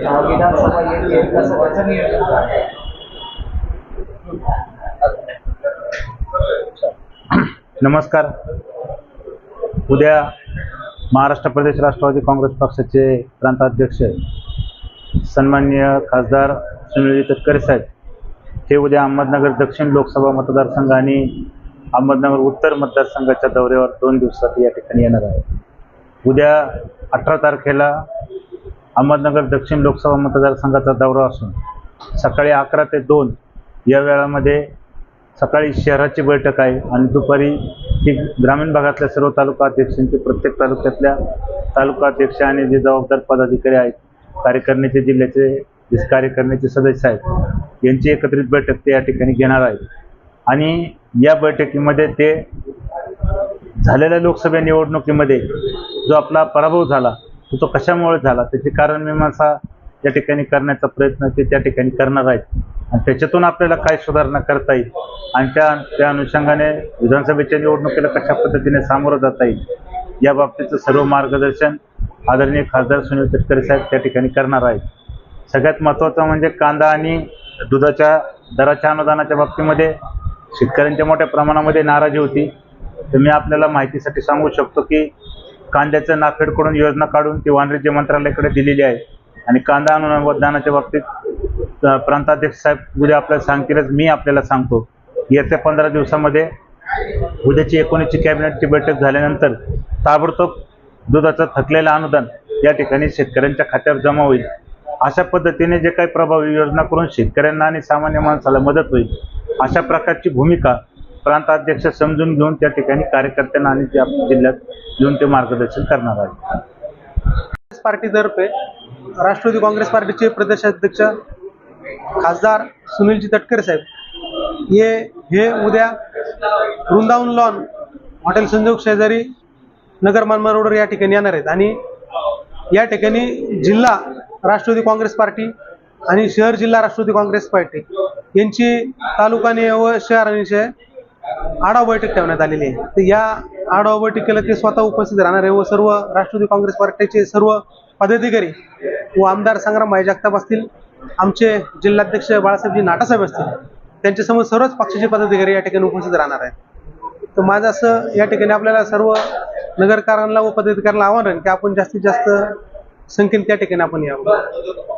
विधानसभा येते कसं त्याचं नियोजन काय? नमस्कार. उद्या महाराष्ट्र प्रदेश राष्ट्रवादी काँग्रेस पक्षाचे प्रांताध्यक्ष सन्माननीय खासदार सुनील तटकरे साहेब हे उद्या अहमदनगर दक्षिण लोकसभा मतदारसंघ आणि अहमदनगर उत्तर मतदारसंघाच्या दौऱ्यावर 2 दिवसात या ठिकाणी येणार आहे. उद्या 18 तारखेला अहमदनगर दक्षिण लोकसभा मतदारसंघाचा दौरा असून सकाळी 11 ते 2 या वेळामध्ये सकाळी शहराची बैठक आहे आणि दुपारी ही ग्रामीण भागातल्या सर्व तालुका अध्यक्षांची प्रत्येक तालुक्यातल्या तालुका अध्यक्ष आणि जे जबाबदार पदाधिकारी आहेत, कार्यकारिणीचे जिल्ह्याचे जे कार्यकारिणीचे सदस्य आहेत यांची एकत्रित बैठक ते या ठिकाणी घेणार आहेत. आणि या बैठकीमध्ये ते झालेल्या लोकसभा निवडणुकीमध्ये जो आपला पराभव झाला तो कशामुळे झाला त्याची कारण मीमांसा या ठिकाणी करण्याचा प्रयत्न ते त्या ठिकाणी करणार आहेत आणि त्याच्यातून आपल्याला काय सुधारणा करता येईल आणि त्या अनुषंगाने विधानसभेच्या निवडणुकीला कशा पद्धतीने सामोरं जाता येईल या बाबतीचं सर्व मार्गदर्शन आदरणीय खासदार सुनील तटकरे साहेब त्या ठिकाणी करणार आहेत. सगळ्यात महत्त्वाचं म्हणजे कांदा आणि दुधाच्या दराच्या अनुदानाच्या बाबतीमध्ये शेतकऱ्यांच्या मोठ्या प्रमाणामध्ये नाराजी होती. तर मी आपल्याला माहितीसाठी सांगू शकतो की कांद्याचं नाफेडकडून योजना काढून ती वाणिज्य मंत्रालयाकडे दिलेली आहे आणि कांदा अनुदानाच्या बाबतीत प्रांताध्यक्ष साहेब उद्या आपल्याला सांगतीलच, मी आपल्याला सांगतो येत्या 15 दिवसामध्ये उद्याची 19ची कॅबिनेटची बैठक झाल्यानंतर ताबडतोब दुधाचं थकलेलं अनुदान या ठिकाणी शेतकऱ्यांच्या खात्यावर जमा होईल. अशा पद्धतीने जे काही प्रभावी योजना करून शेतकऱ्यांना आणि सामान्य माणसाला मदत होईल अशा प्रकारची भूमिका प्रांताध्यक्ष समजून घेऊन त्या ठिकाणी कार्यकर्त्यांना आणि त्या जिल्ह्यात घेऊन ते मार्गदर्शन करणार आहेत. पार्टीतर्फे राष्ट्रवादी काँग्रेस पार्टीचे प्रदेशाध्यक्ष खासदार सुनीलजी तटकरे साहेब हे उद्या वृंदावन लॉन हॉटेल संजोग शेजारी नगर मानमाड रोडवर या ठिकाणी येणार आहेत आणि या ठिकाणी जिल्हा राष्ट्रवादी काँग्रेस पार्टी आणि शहर जिल्हा राष्ट्रवादी काँग्रेस पार्टी यांची तालुकाने व शहरांचे आढावा बैठक ठेवण्यात आलेली आहे. तर या आढावा बैठकीला ते स्वतः उपस्थित राहणार आहे व सर्व राष्ट्रवादी काँग्रेस पार्टीचे सर्व पदाधिकारी व आमदार संग्रामभाई जगताप असतील, आमचे जिल्हाध्यक्ष बाळासाहेबजी नाटासाहेब असतील, त्यांच्यासमोर सर्वच पक्षाचे पदाधिकारी या ठिकाणी उपस्थित राहणार आहेत. तर माझं असं या ठिकाणी आपल्याला सर्व नगरकारांना व पदाधिकाऱ्यांना आव्हान आहे की आपण जास्तीत जास्त संख्येने त्या ठिकाणी आपण यावं.